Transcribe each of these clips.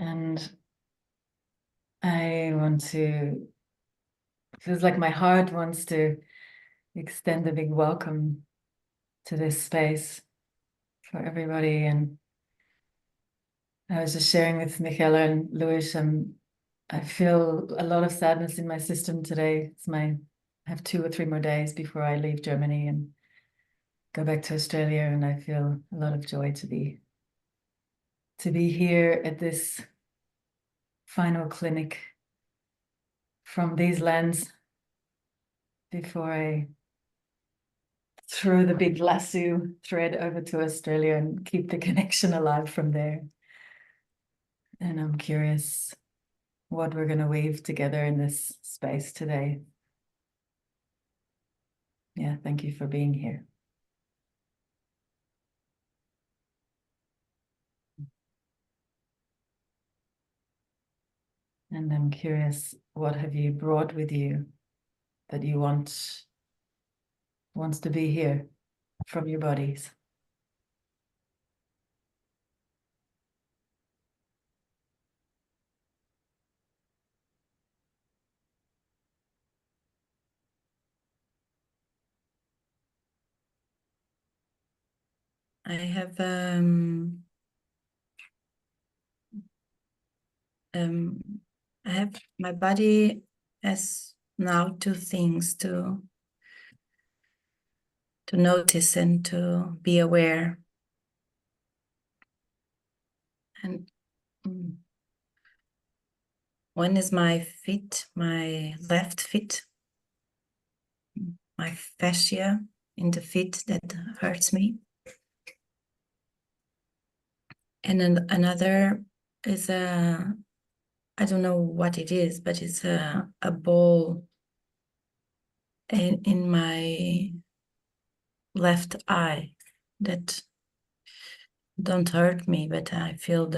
And I want to, feels like my heart wants to extend a big welcome to this space for everybody. And I was just sharing with Michaela and Luis, I feel a lot of sadness in my system today. I have 2 or 3 more days before I leave Germany and go back to Australia, and I feel a lot of joy to be here at this final clinic from these lands before I throw the big lasso thread over to Australia and keep the connection alive from there. And I'm curious what we're going to weave together in this space today. Yeah, thank you for being here. And I'm curious, what have you brought with you that you wants to be here from your bodies? I have my body has now 2 things to notice and to be aware. And one is my feet, my left foot, my fascia in the feet that hurts me. And another is I don't know what it is, but it's a ball in my left eye that don't hurt me, but I feel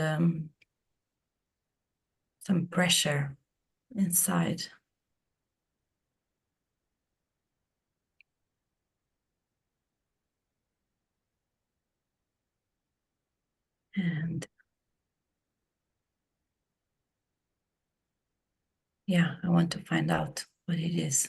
some pressure inside. And yeah, I want to find out what it is.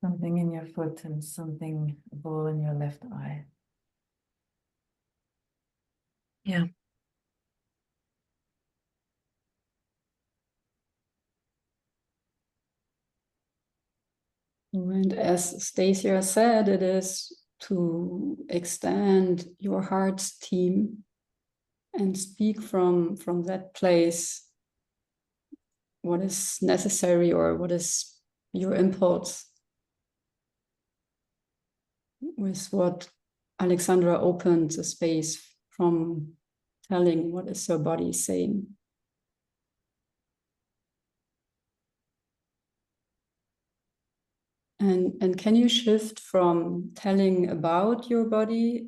Something in your foot and something, a ball in your left eye. Yeah. And as Stacia said, it is to extend your heart's team and speak from that place what is necessary or what is your impulse, with what Alexandra opened the space from telling what is your body saying. And can you shift from telling about your body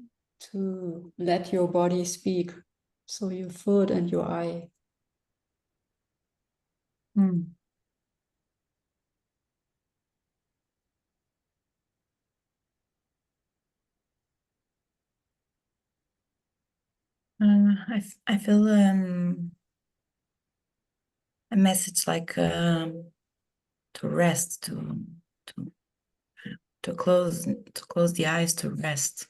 to let your body speak? So your foot and your eye. I feel a message like to rest, to close the eyes, to rest.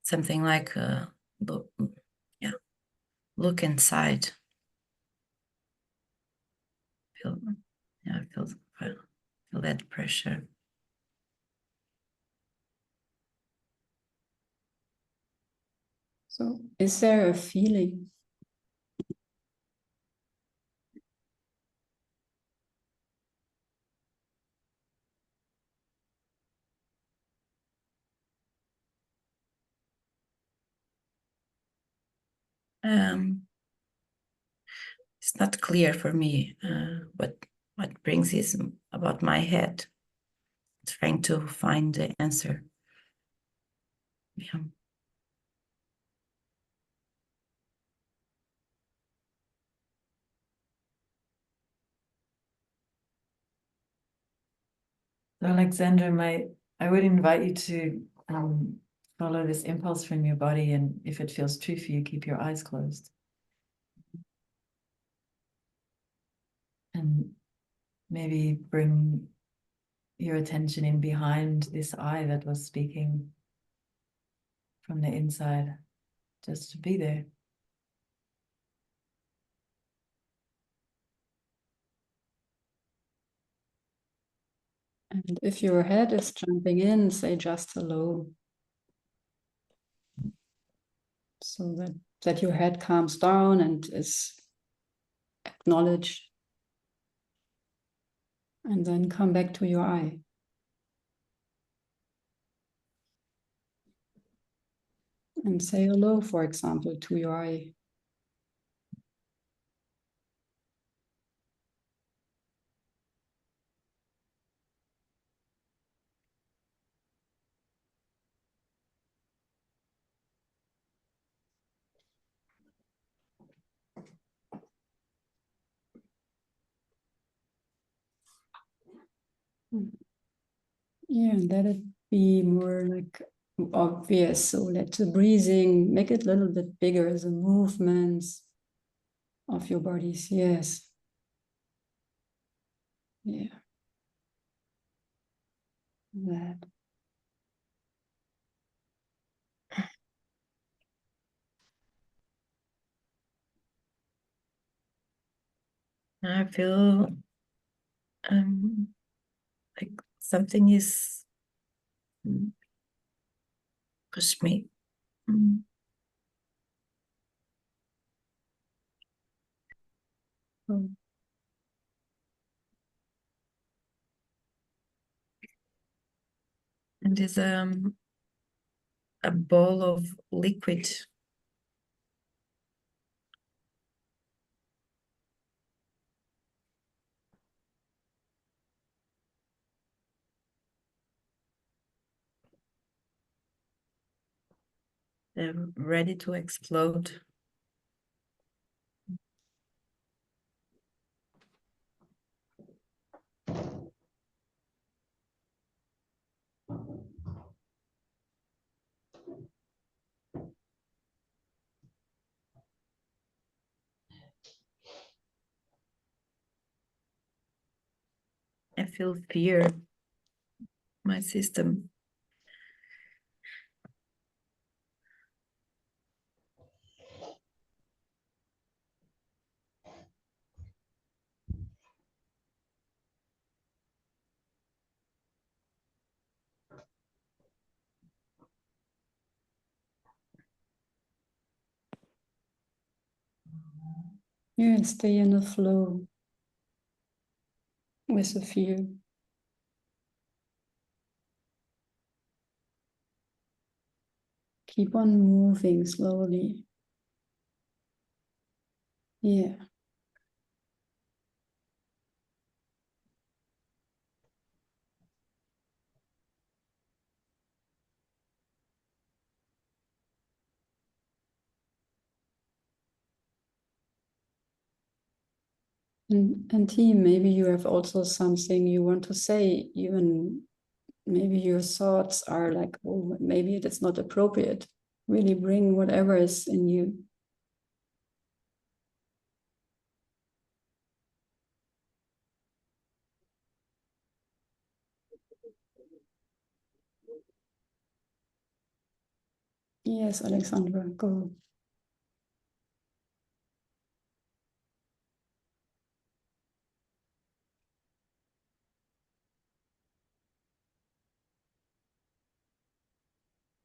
Something like look inside. Feel that pressure. So is there a feeling? It's not clear for me what brings is about my head, trying to find the answer. Yeah. Alexandra, I would invite you to follow this impulse from your body, and if it feels true for you, keep your eyes closed. And maybe bring your attention in behind this eye that was speaking from the inside, just to be there. And if your head is jumping in, say just hello. So that your head calms down and is acknowledged. And then come back to your eye. And say hello, for example, to your eye. Yeah, let it be more like obvious. So let the breathing, make it a little bit bigger, the movements of your bodies. Yes. Yeah. That. I feel like something is push me. Oh. And there's a ball of liquid. They're ready to explode. I feel fear, my system. Yeah, stay in the flow with the fear. Keep on moving slowly. Yeah. And team, maybe you have also something you want to say, even maybe your thoughts are like, oh, maybe that's not appropriate. Really bring whatever is in you. Yes, Alexandra, go.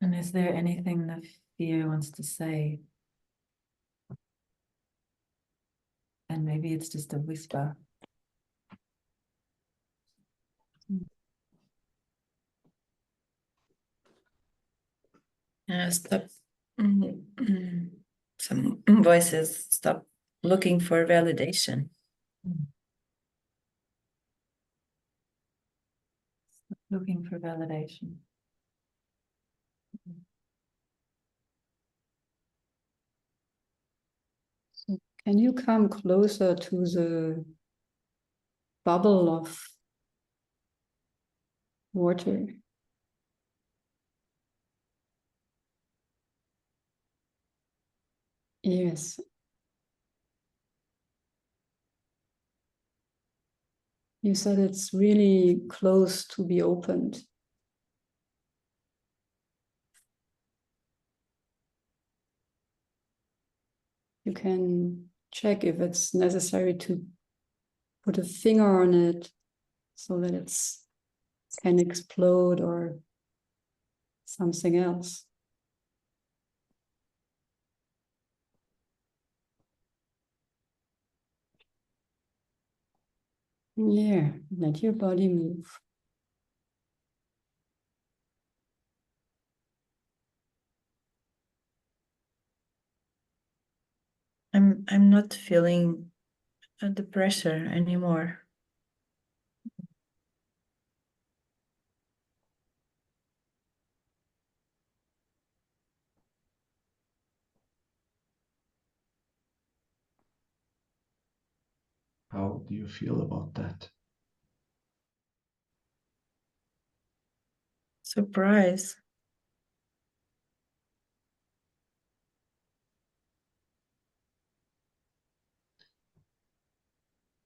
And is there anything the fear wants to say? And maybe it's just a whisper. Stop. Some voices stop looking for validation. Looking for validation. So can you come closer to the bubble of water. Yes. You said it's really close to be opened. You can check if it's necessary to put a finger on it so that it can explode or something else. Yeah, let your body move. I'm not feeling the pressure anymore. How do you feel about that? Surprise.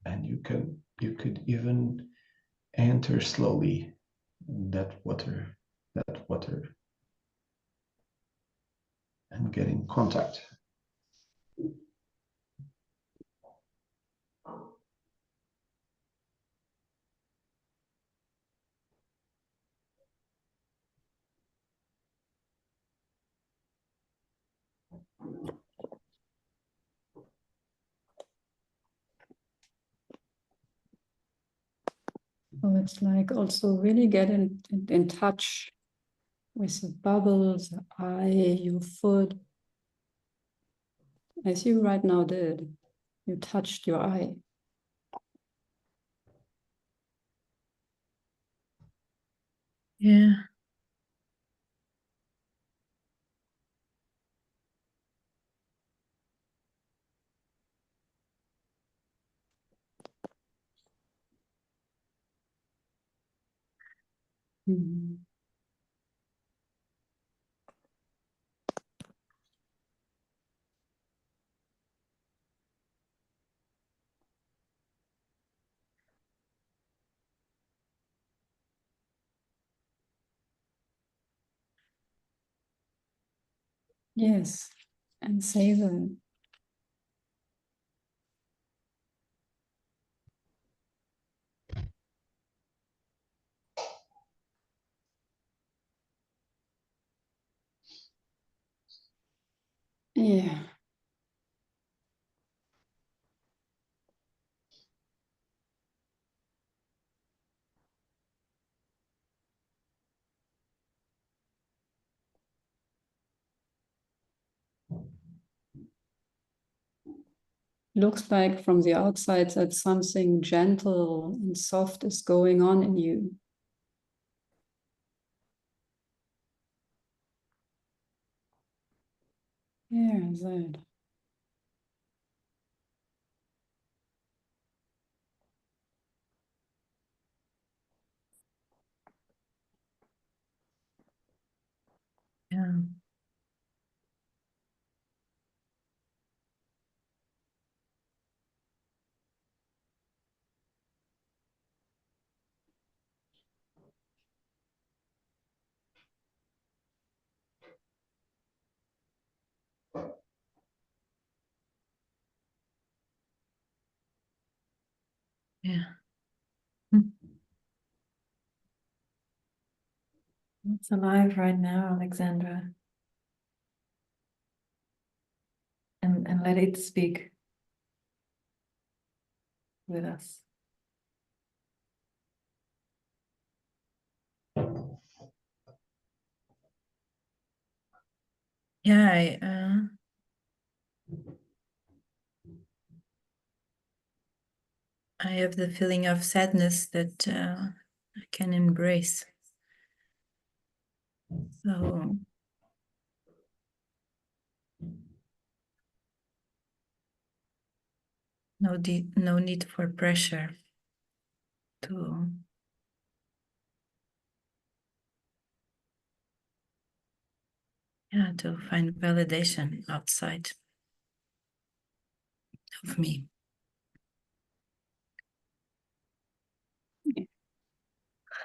And you could even enter slowly that water, and get in contact. So it's like also really get in touch with the bubbles, the eye, your foot, as you right now did. You touched your eye. Yeah. Mhm. Yes, and savor. Yeah. Looks like from the outside that something gentle and soft is going on in you. Yeah, that. Yeah. Yeah. It's alive right now, Alexandra. And let it speak with us. Yeah, I have the feeling of sadness that I can embrace. So no need for pressure to Yeah, to find validation outside of me.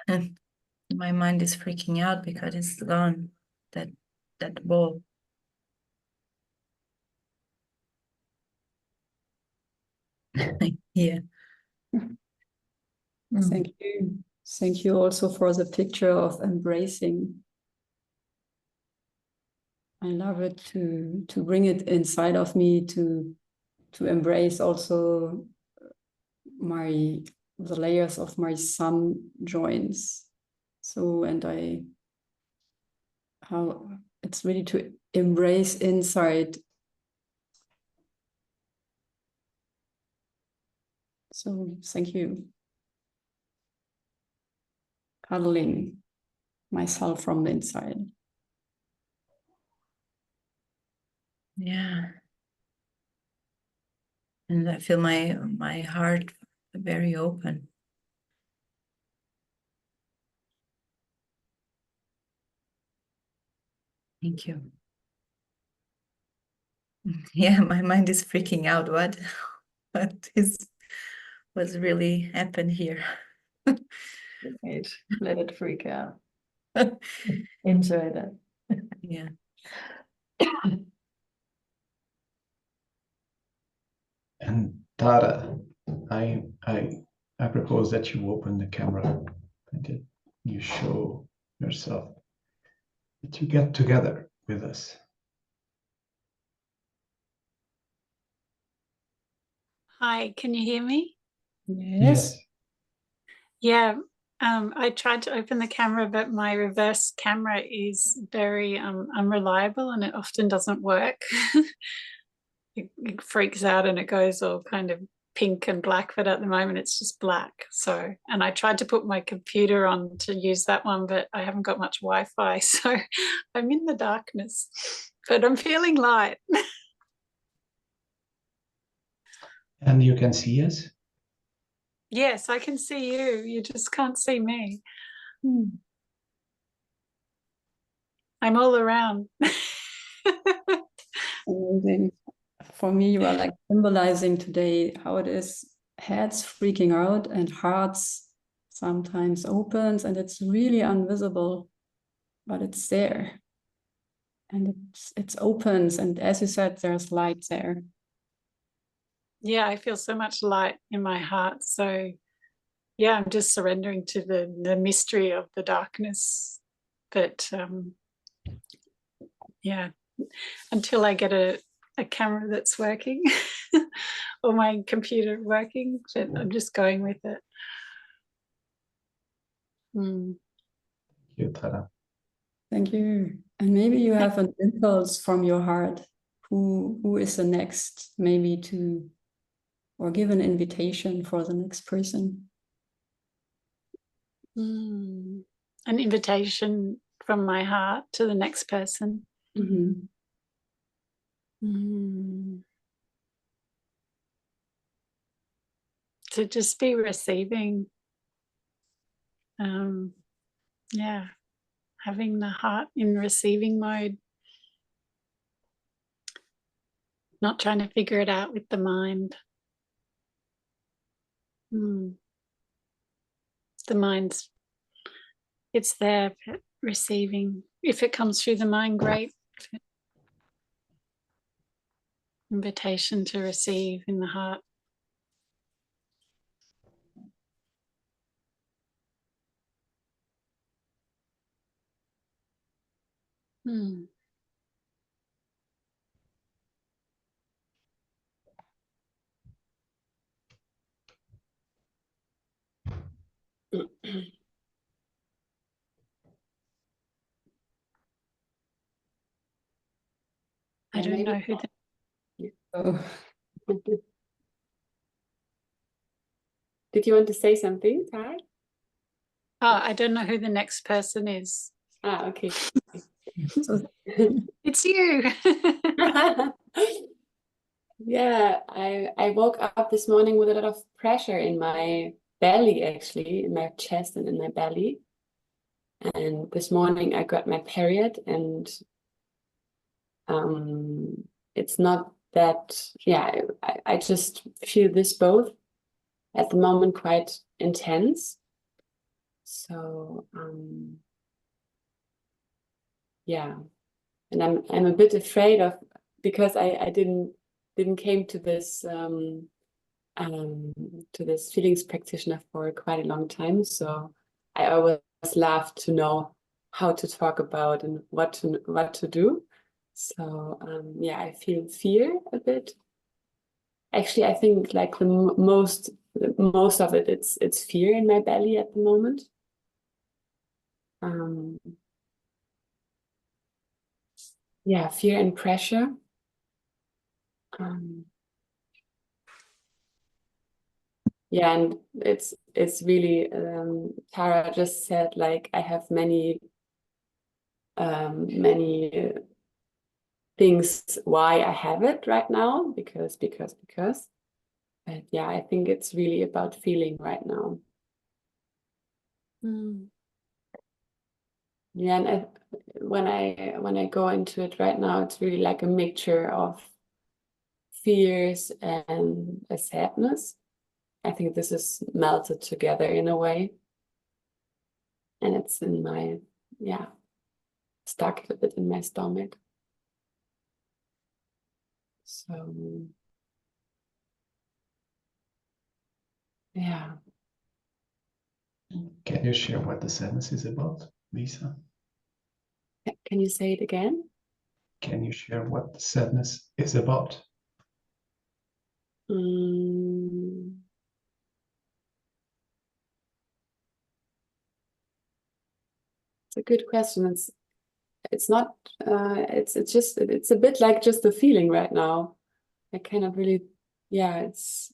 And my mind is freaking out because it's gone, that ball. Yeah. Thank you. Thank you also for the picture of embracing. I love it to bring it inside of me, to embrace also the layers of my sun joints. So, and how it's really to embrace inside. So thank you. Cuddling myself from the inside. Yeah. And I feel my heart very open. Thank you. Yeah, my mind is freaking out. What's really happened here? Let it freak out. Enjoy that. Yeah. And Tara, I propose that you open the camera and that you show yourself, that you get together with us. Hi, can you hear me? Yes. Yeah, I tried to open the camera, but my reverse camera is very unreliable and it often doesn't work. It freaks out and it goes all kind of pink and black, but at the moment it's just black. So, and I tried to put my computer on to use that one, but I haven't got much Wi-Fi, so I'm in the darkness, but I'm feeling light. And you can see us? Yes, I can see you. You just can't see me. I'm all around. Amazing. For me, you are like symbolizing today how it is heads freaking out and hearts sometimes opens, and it's really invisible, but it's there. And it opens, and as you said, there's light there. Yeah, I feel so much light in my heart. So yeah, I'm just surrendering to the mystery of the darkness. But yeah, until I get a camera that's working or my computer working, but I'm just going with it. Thank you, Tara. Thank you. And maybe you have an impulse from your heart. Who is the next, maybe to, or give an invitation for the next person? An invitation from my heart to the next person. Mm-hmm. To just be receiving. Yeah, having the heart in receiving mode. Not trying to figure it out with the mind. The mind's, it's there, but receiving. If it comes through the mind, great. Invitation to receive in the heart. I don't know who the... Oh. Did you want to say something, Tara? I don't know who the next person is. Okay. So, it's you. Yeah, I woke up this morning with a lot of pressure in my belly, actually, in my chest and in my belly. And this morning I got my period, and it's not that, yeah, I just feel this both at the moment quite intense. So yeah, and I'm a bit afraid of, because I didn't came to this feelings practitioner for quite a long time. So I always love to know how to talk about and what to do. So yeah, I feel fear a bit. Actually, I think like the most of it, it's fear in my belly at the moment. Yeah, fear and pressure. Yeah, and it's really Tara just said, like, I have many things why I have it right now, because. But yeah, I think it's really about feeling right now. Yeah, and when I go into it right now, it's really like a mixture of fears and a sadness. I think this is melted together in a way. And it's in my, yeah, stuck a bit in my stomach. So, yeah. Can you share what the sadness is about, Lisa? Can you say it again? Can you share what the sadness is about? It's a good question. It's not it's just it's a bit like just the feeling right now. I cannot really, yeah, it's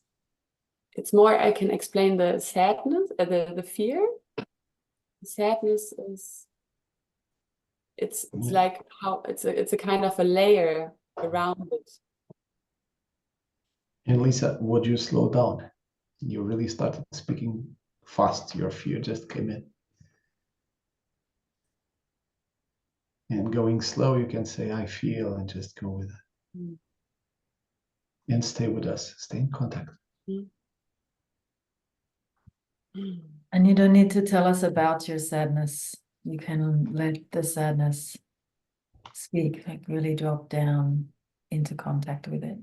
more, I can explain the sadness, the fear. The sadness is, it's like how it's a kind of a layer around it. And Lisa, would you slow down? You really started speaking fast. Your fear just came in. And going slow, you can say, I feel, and just go with it. And stay with us. Stay in contact. And you don't need to tell us about your sadness. You can let the sadness speak, like really drop down into contact with it.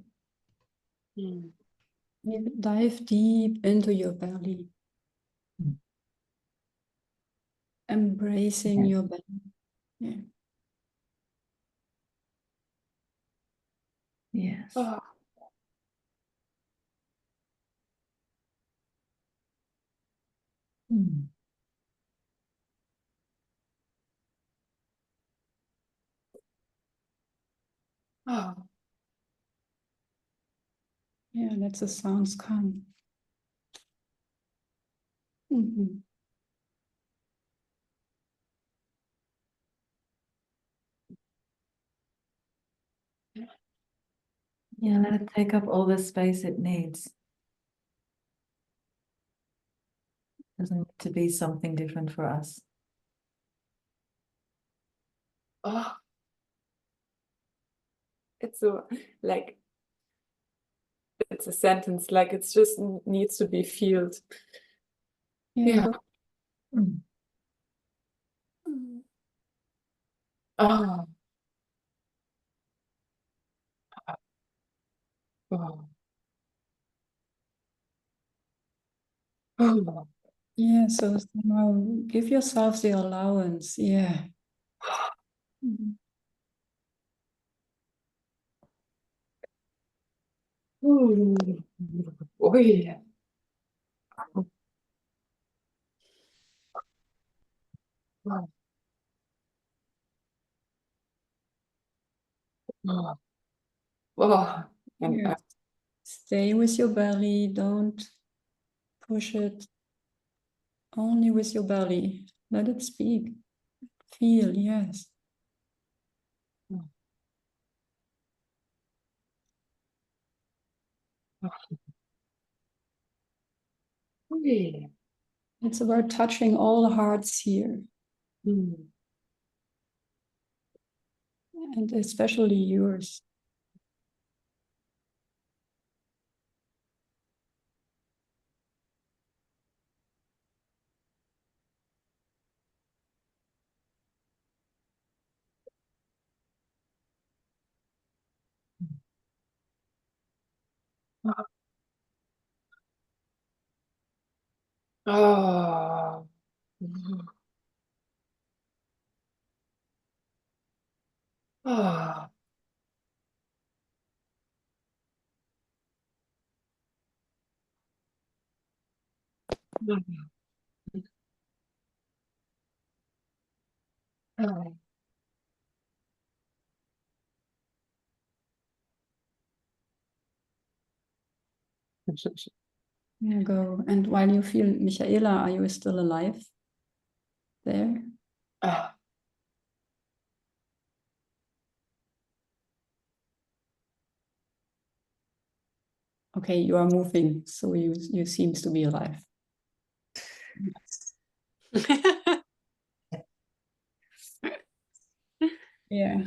Dive deep into your belly. Embracing your belly. Yeah. Yes. Oh. Oh. Yeah, let the sounds come. Yeah, let it take up all the space it needs. Doesn't need to be something different for us. Oh. It's so, like, it's a sentence, like it's just needs to be felt. Yeah. Oh. Oh. Oh. Yeah, so now give yourself the allowance. Yeah. Oh, yeah. Oh. Oh. Oh. And Yeah. Stay with your belly. Don't push it. Only with your belly. Let it speak. Feel, yes. yeah. It's about touching all the hearts here. and especially yours. Oh. Oh. Oh. There you go. And while you feel Michaela, are you still alive there? Oh. Okay, you are moving, so you seems to be alive. Yeah.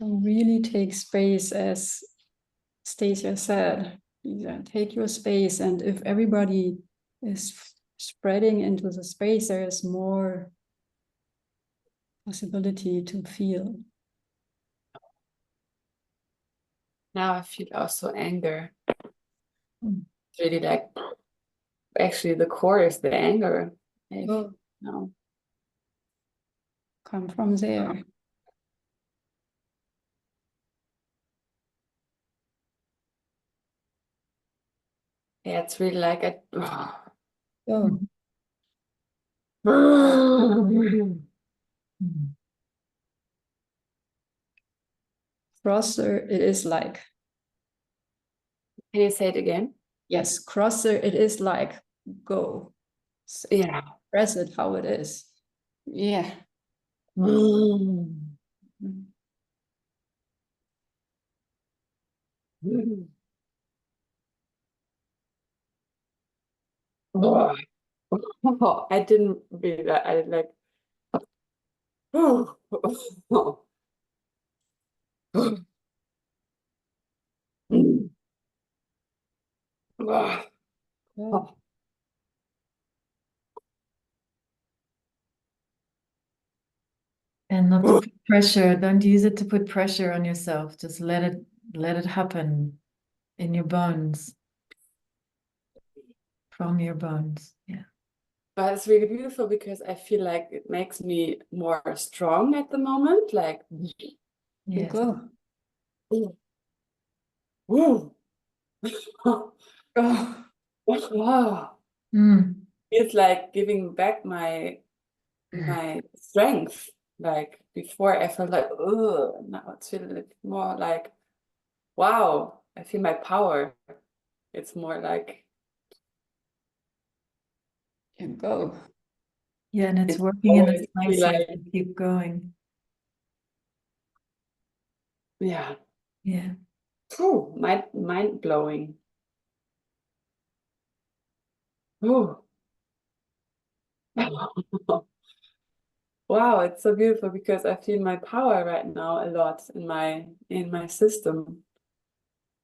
So really take space, as Stacia said. Yeah, take your space, and if everybody is spreading into the space, there is more possibility to feel. Now I feel also anger. It's really like, actually the core is the anger. Oh, No. come from there. Yeah, it's really like a Oh, crosser, it is like. Can you say it again? Yes, crosser, it is like. Go. Yeah. Express it how it is. Yeah. Oh, I didn't really that. I like. Oh. And not to put pressure. Don't use it to put pressure on yourself. Just let it happen in your bones. From your bones. Yeah. But it's really beautiful because I feel like it makes me more strong at the moment. Like, Yes. Go. woo. Oh. Wow. Mm. It's like giving back my strength. Like before I felt like, oh, now it's feeling more like, wow, I feel my power. It's more like Go. Yeah, and it's it's working in the always feel plexus. like, To keep going. yeah, Yeah. mind blowing. Ooh. Wow, it's so beautiful because I feel my power right now a lot in my system.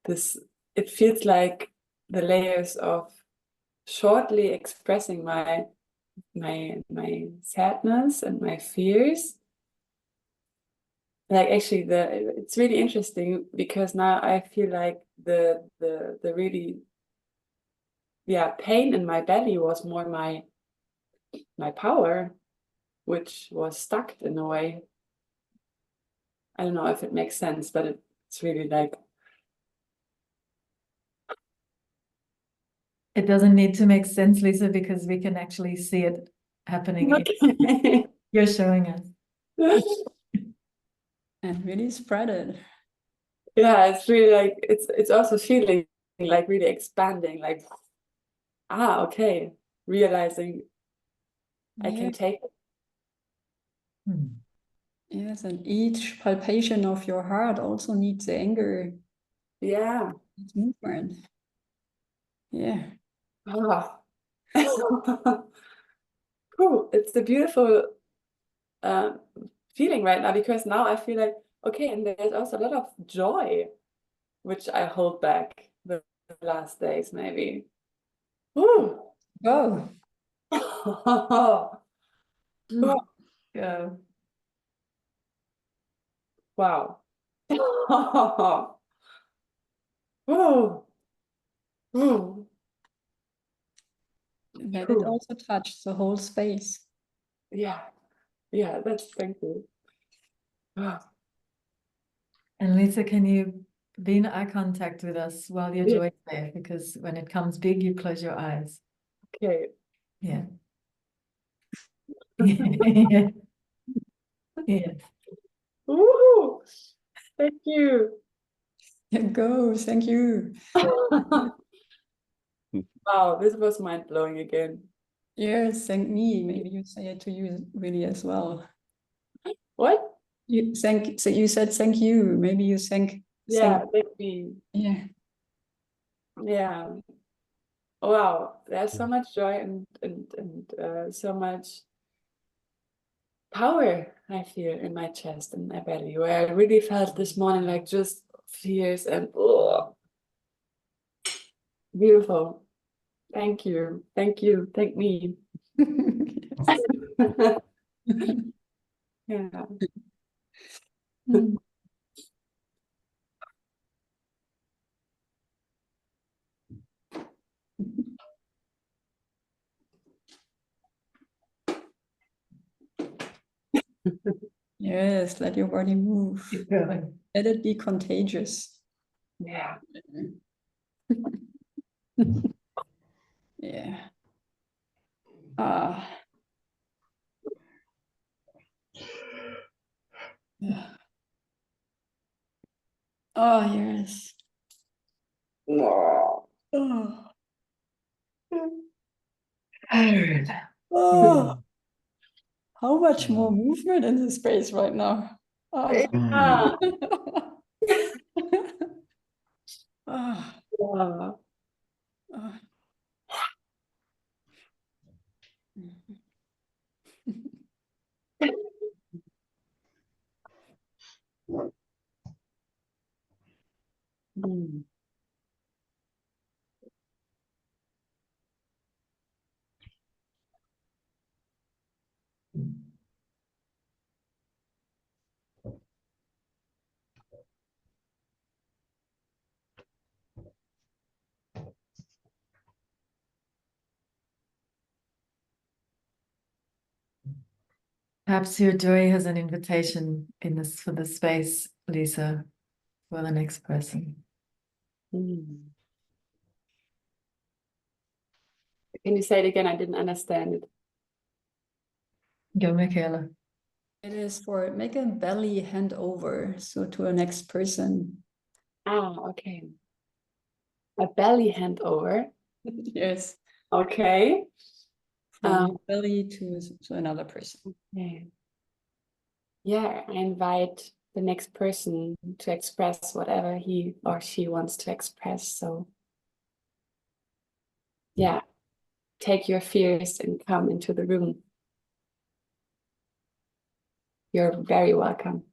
This it feels like the layers of shortly expressing my sadness and my fears. Like actually it's really interesting because now I feel like the really pain in my belly was more my power, which was stuck in a way. I don't know if it makes sense, but it's really like It doesn't need to make sense, Lisa, because we can actually see it happening. okay. You're showing us. And really spread it. Yeah, it's really like it's also feeling like really expanding, like okay, realizing I Yeah. can take it. Yes, and each palpation of your heart also needs the anger Yeah. It's movement. Yeah. Ah. Cool. It's a beautiful feeling right now, because now I feel like, okay, and there's also a lot of joy, which I hold back the last days, maybe. Woo. Go. Yeah. Wow. Woo. Woo. Let it also touch the whole space. Yeah. Yeah, thank you. Ah. And Lisa, can you be in eye contact with us while your Yeah. joy is there? Because when it comes big, you close your eyes. Okay. Yeah. Yeah. Yeah. Woo. Thank you. Go. Thank you. Wow, this was mind blowing again. Yes, thank me. Maybe you say it to you really as well. What? You thank. So you said thank you. Maybe you thank. Yeah, Thank. thank me. Yeah. Yeah. Wow, there's so much joy and so much power I feel in my chest and my belly, where I really felt this morning like just fierce and oh, beautiful. Thank you. Thank you. Thank me. Yeah. Mm. Yes, let your body move. Keep going. Let it be contagious. Yeah. Yeah. Ah. Yeah. Oh, yes. Oh. Oh. Tired. Oh. How much more movement in this space right now? Ah. Yeah. Ah. Yeah. Ah. Mm. Perhaps your joy has an invitation in this for the space, Lisa, for the next person. Mm. Can you say it again? I didn't understand it. Go, Michaela. It is for make a belly hand over, so to a next person. Ah, okay. A belly hand over. Yes, Okay. from your belly to another person. Yeah. Yeah, I invite the next person to express whatever he or she wants to express. So, yeah, take your fears and come into the room. You're very welcome.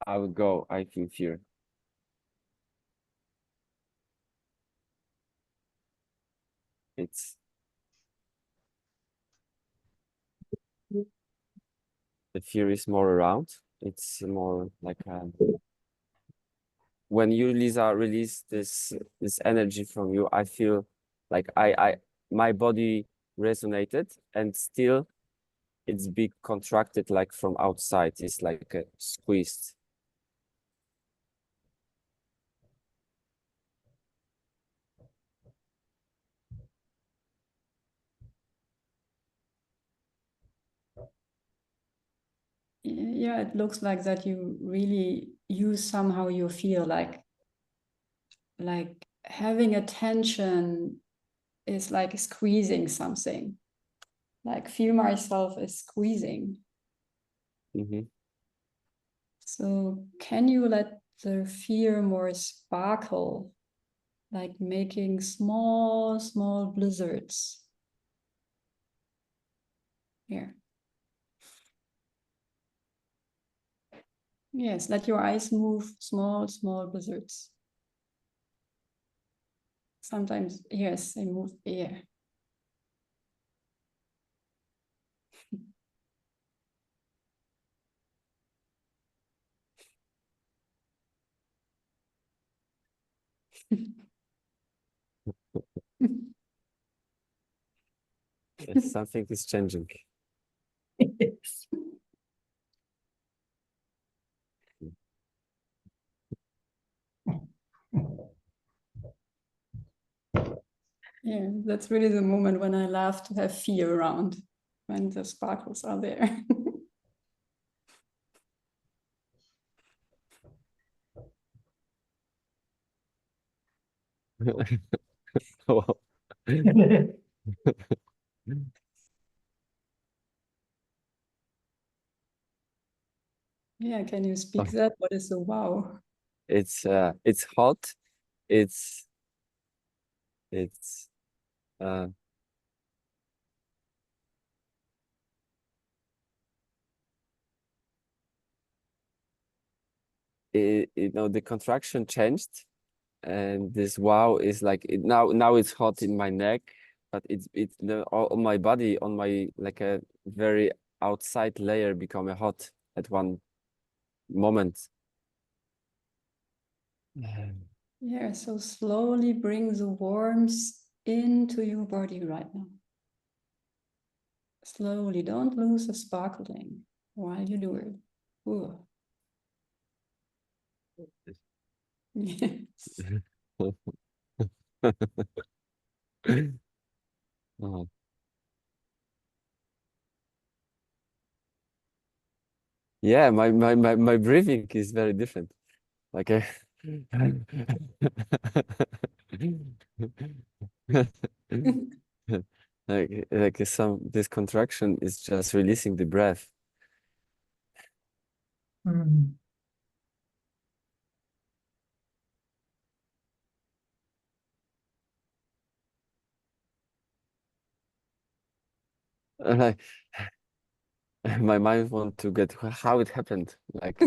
I would go. I feel fear. It's the fear is more around. It's more like when you, Lisa, release this energy from you, I feel like I my body resonated and still it's big contracted like from outside. It's like squeezed. yeah, it looks like that you really use somehow you feel like having attention is like squeezing something. Like feel myself as squeezing. Mhm. So can you let the fear more sparkle, like making small, small blizzards? Here. Yes, let your eyes move, small, small blizzards. Sometimes, yes, they move here. Yes, something is changing. Yes. Yeah, that's really the moment when I love to have fear around, when the sparkles are there. Wow. Yeah, can you speak that? What is the wow? It's hot. It's it's uh you know, the contraction changed, and this wow is like now it's hot in my neck, but it's on my body, on my like a very outside layer become a hot at one moment. Yeah, so slowly bring the warmth into your body right now. Slowly, don't lose the sparkling while you do it. Ooh. Yes. Oh. Yeah, my breathing is very different. Like a like some this contraction is just releasing the breath. Mm. And my mind want to get how it happened. Like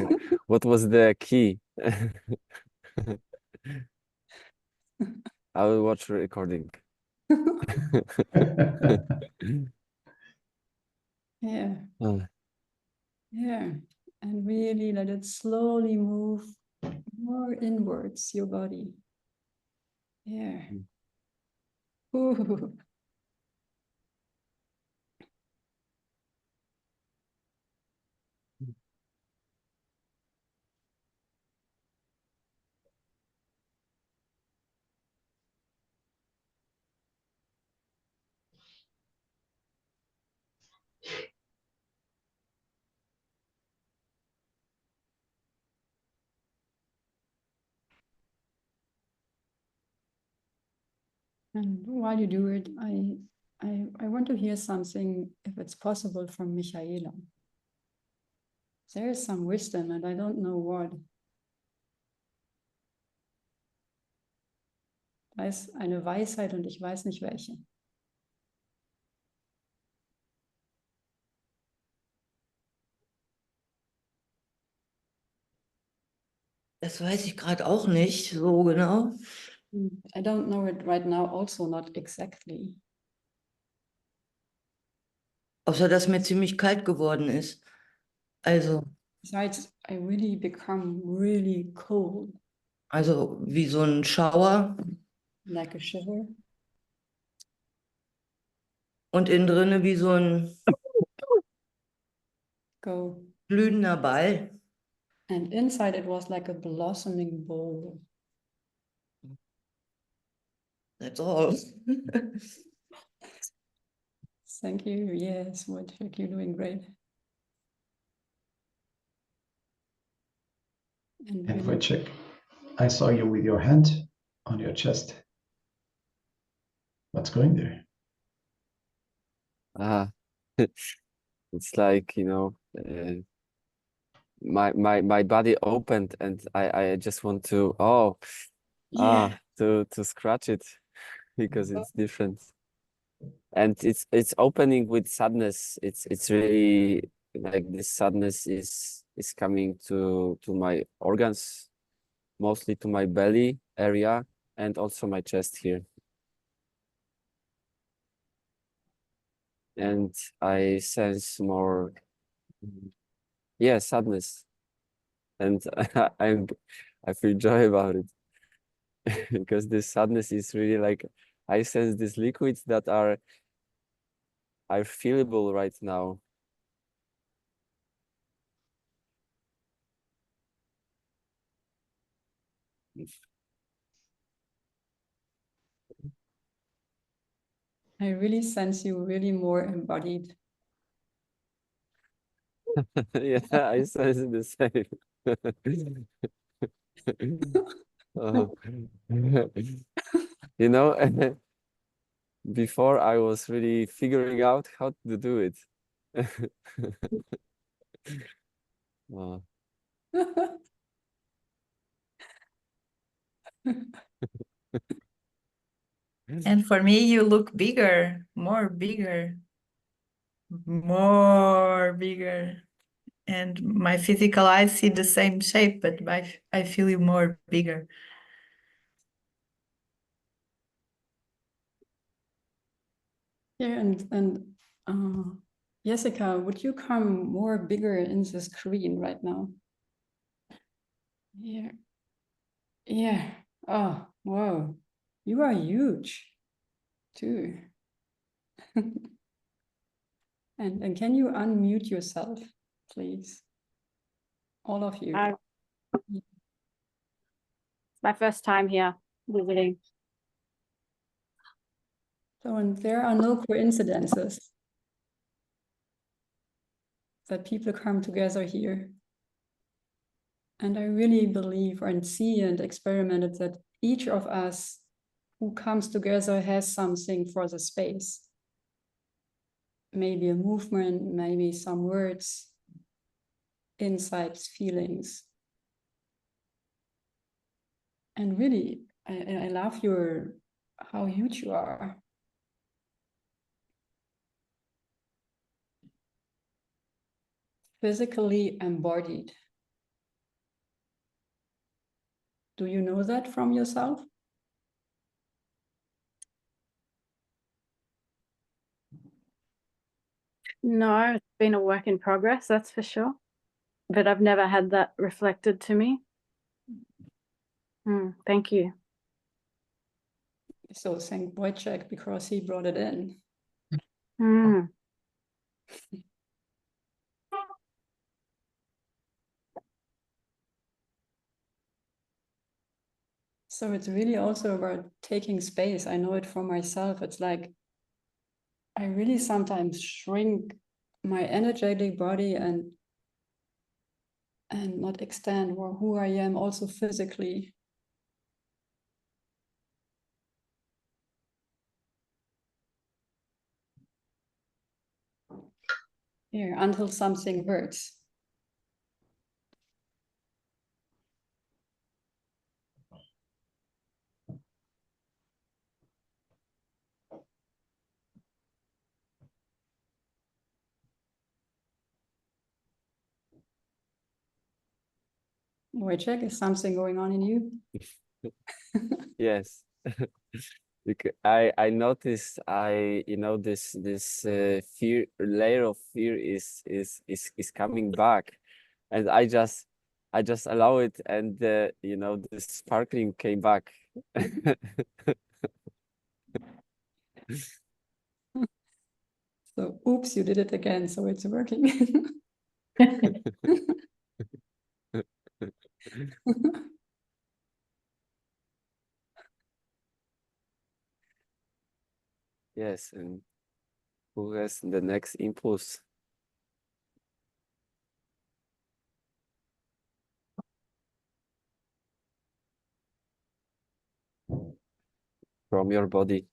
what was the key? I will watch recording. Yeah, Uh, yeah. And really let it slowly move more inwards, your body. Yeah. Ooh. And while you do it, I want to hear something, if it's possible, from Michaela. There is some wisdom, and I don't know what. Da ist eine Weisheit und ich weiß nicht welche. Das weiß ich gerade auch nicht so genau. I don't know it right now, also not exactly. Außer dass mir ziemlich kalt geworden ist. Also Besides, I really become really cold, wie so ein Schauer like a shiver. und innen drinne wie so ein Go. glühender Ball. And inside it was like a blossoming bowl. That's all. Thank you. Yes, what you're doing great. And really, Wojciech, I saw you with your hand on your chest. What's going there? Ah, it's like, my body opened and I just want to to scratch it because it's different. And it's opening with sadness. It's really like this sadness is coming to my organs, mostly to my belly area and also my chest here. And I sense more, yeah, sadness. And I feel joy about it because this sadness is really like I sense these liquids that are feelable right now. I really sense you really more embodied. Yeah, I sense the same. Oh. You know, before I was really figuring out how to do it. Oh. And for me, you look bigger, more bigger, more bigger. And my physical eyes see the same shape, but I feel you more bigger. Yeah, and Jessica, would you come more bigger in the screen right now? Yeah. Yeah. Oh, whoa. You are huge too. And can you unmute yourself, please? All of you. It's my first time here visiting. So, and there are no coincidences that people come together here. And I really believe and see and experimented that each of us who comes together has something for the space. Maybe a movement, maybe some words, insights, feelings. And really, I love how huge you are. Physically embodied. Do you know that from yourself? No, it's been a work in progress, that's for sure. But I've never had that reflected to me. Thank you. So thank Wojciech because he brought it in. So it's really also about taking space. I know it for myself. It's like I really sometimes shrink my energetic body and not extend who I am also physically. Here, until something hurts. Wojciech, is something going on in you? Yes. I noticed this fear layer of fear is coming back, and I just allow it, and the sparkling came back. So oops, you did it again, so it's working. Yes, and who has the next impulse? from your body.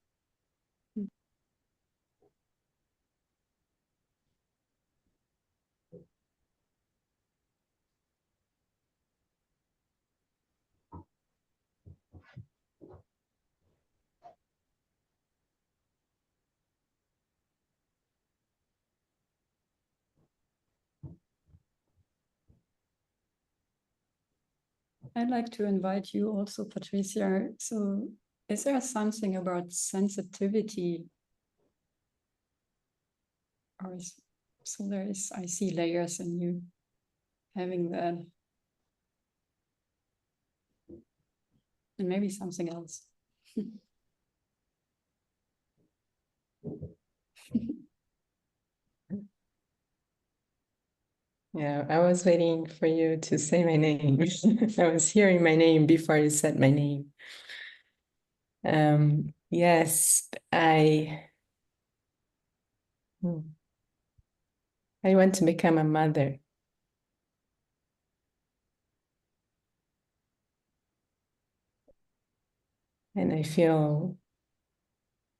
I'd like to invite you also, Patricia. So is there something about sensitivity? Or so there is, I see layers in you having that. And maybe something else. Yeah, I was waiting for you to say my name. I was hearing my name before you said my name. Yes, I want to become a mother. And I feel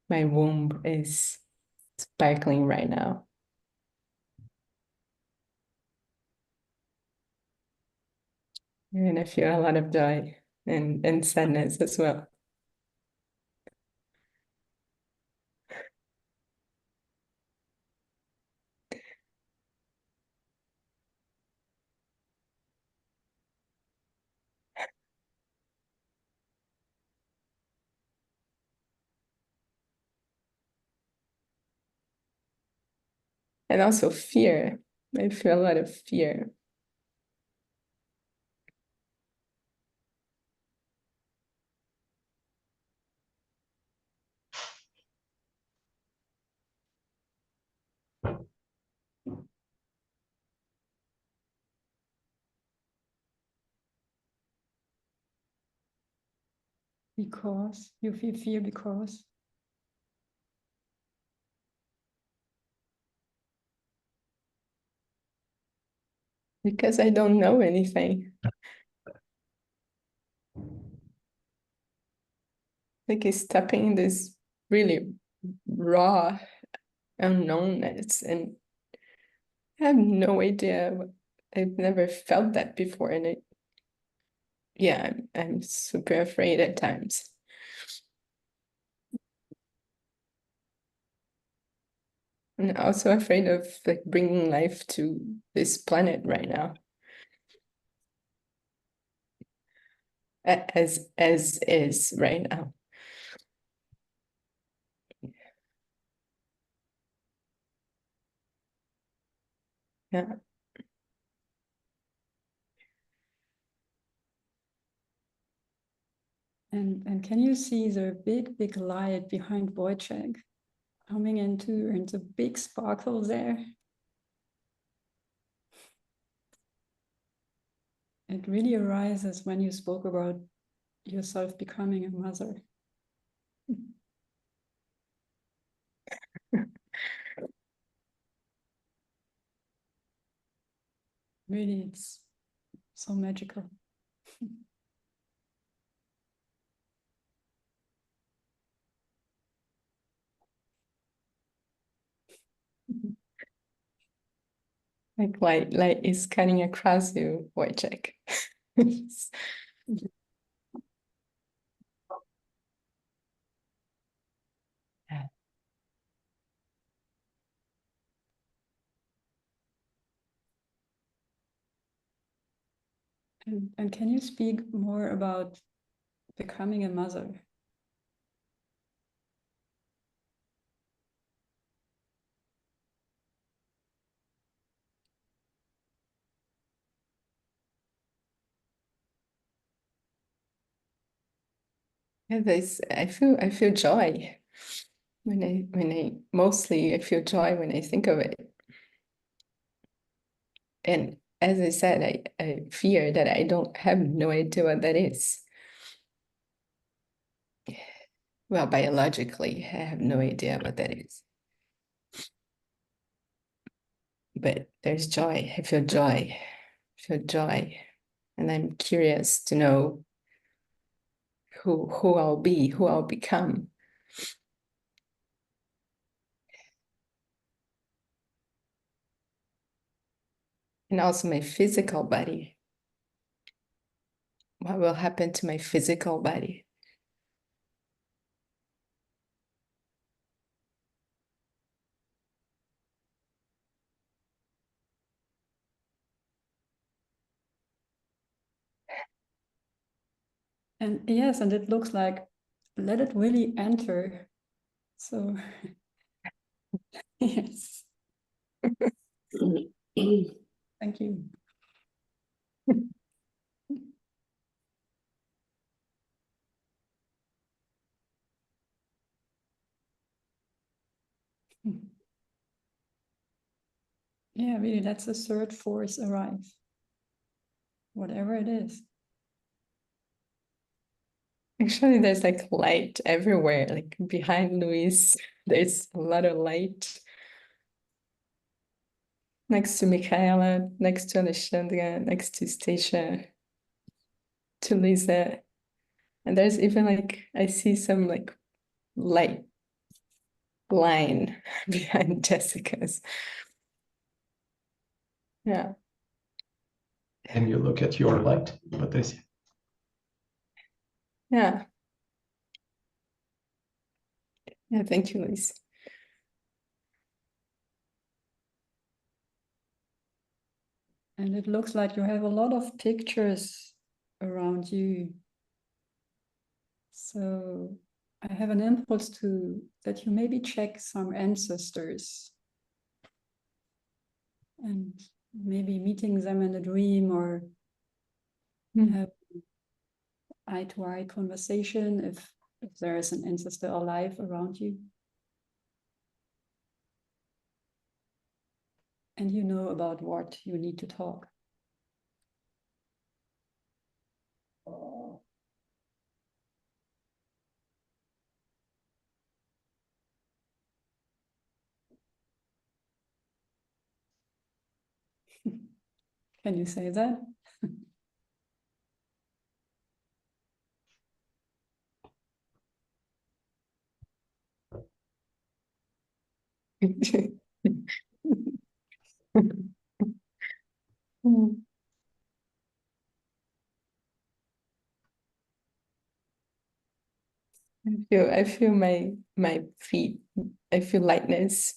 my womb is sparkling right now. And I feel a lot of joy and sadness as well. And also fear. I feel a lot of fear. Because you feel fear Because I don't know anything. Like it's stepping in this really raw unknownness, and I have no idea. I've never felt that before, and yeah, I'm super afraid at times. And also afraid of like bringing life to this planet right now. As is right now. Yeah. And can you see the big light behind Wojciech coming into big sparkle there? It really arises when you spoke about yourself becoming a mother. Really, it's so magical. Like light is cutting across you, Wojciech. Yeah. And can you speak more about becoming a mother? Yeah, I feel joy when I mostly I feel joy when I think of it. And as I said, I fear that I don't have no idea what that is. Well, biologically, I have no idea what that is. But there's joy. I feel joy. I feel joy. And I'm curious to know who I'll be, who I'll become. And also my physical body. What will happen to my physical body? And yes, and it looks like, let it really enter. So, yes. Thank you. Yeah, really, let the third force arrive. Whatever it is. Actually, there's like light everywhere, like behind Luis, there's a lot of light. Next to Michaela, next to Alexandra, next to Stacia, to Lisa. And there's even like, I see some like light line behind Jessica's. Yeah. And you look at your light, Patricia. Yeah. Yeah, thank you, Lisa. And it looks like you have a lot of pictures around you. So I have an impulse to that you maybe check some ancestors and maybe meeting them in a dream or have eye-to-eye conversation if there is an ancestor alive around you. And you know about what you need to talk. Can you say that? I feel my feet. I feel lightness,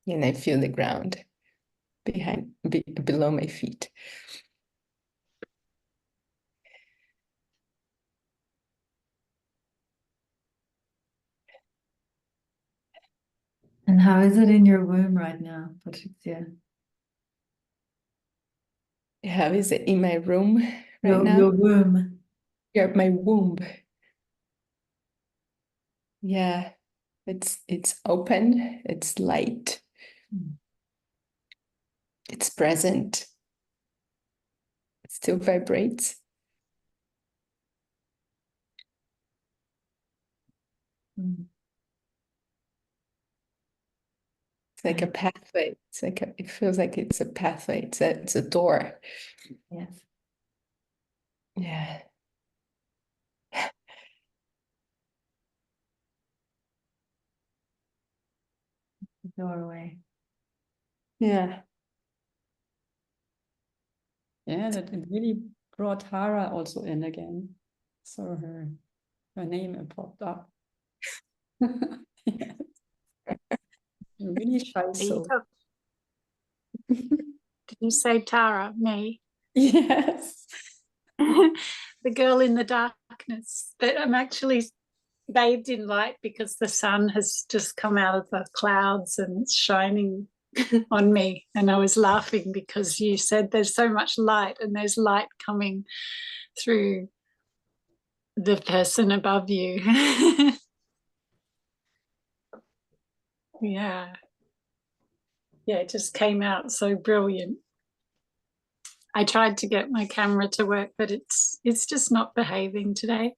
and I feel the ground below my feet. And how is it in your womb right now, Patricia? How is it in my room right Your now? womb. Yeah, my womb. Yeah, it's open, it's light, it's present, it still vibrates. It's like a pathway. It's like it feels like it's a pathway. It's a door. Yes. Yeah. Doorway. Yeah. Yeah, that it really brought Tara also in again. So her name popped up. Yes. Really shy Are you soul. Did you say Tara, me? Yes. The girl in the darkness. But I'm actually bathed in light because the sun has just come out of the clouds and it's shining on me. And I was laughing because you said there's so much light and there's light coming through the person above you. Yeah. Yeah, it just came out so brilliant. I tried to get my camera to work, but it's just not behaving today.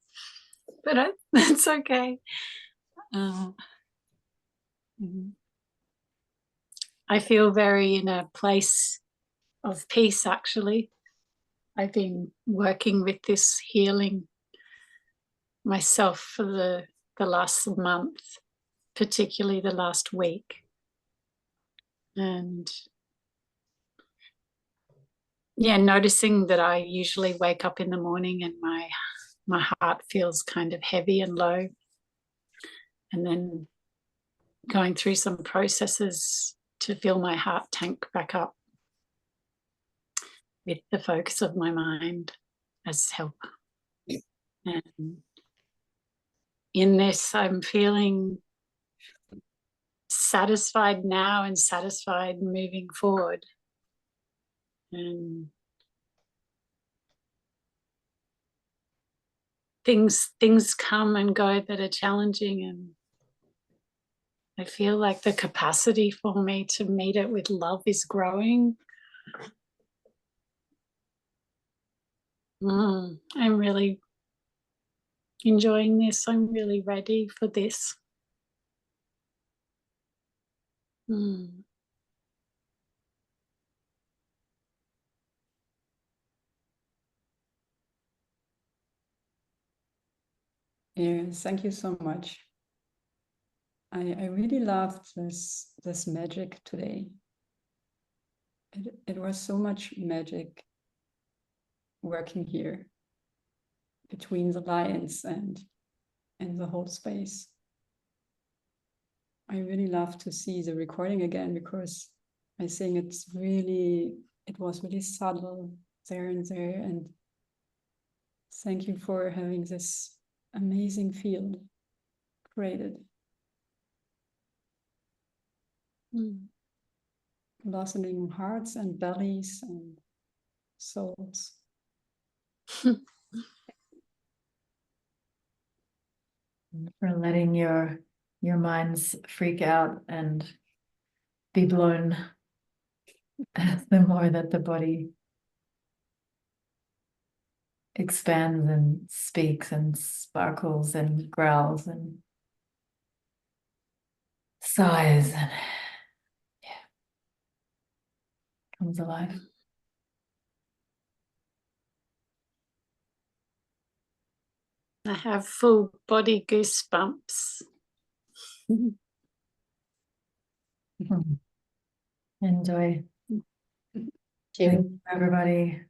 But that's okay. I feel very in a place of peace, actually. I've been working with this healing myself for the last month, particularly the last week. And yeah, noticing that I usually wake up in the morning and my heart feels kind of heavy and low. And then going through some processes to fill my heart tank back up with the focus of my mind as help. And in this, I'm feeling satisfied now and satisfied moving forward. And things come and go that are challenging, and I feel like the capacity for me to meet it with love is growing. I'm really enjoying this. I'm really ready for this. Yeah, thank you so much. I really loved this magic today. It was so much magic working here between the lines and the whole space. I really love to see the recording again, because I think it was really subtle there and there. And thank you for having this amazing field created. Blossoming hearts and bellies and souls. For letting your minds freak out and be blown the more that the body expands and speaks and sparkles and growls and sighs and comes alive. I have full body goosebumps. Enjoy. Thank Thank you, everybody.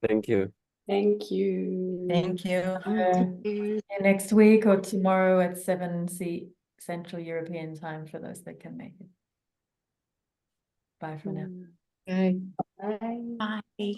Thank you. you. Thank you. Next week or tomorrow at 7 Central European time for those that can make it. Bye for now. Bye. Bye.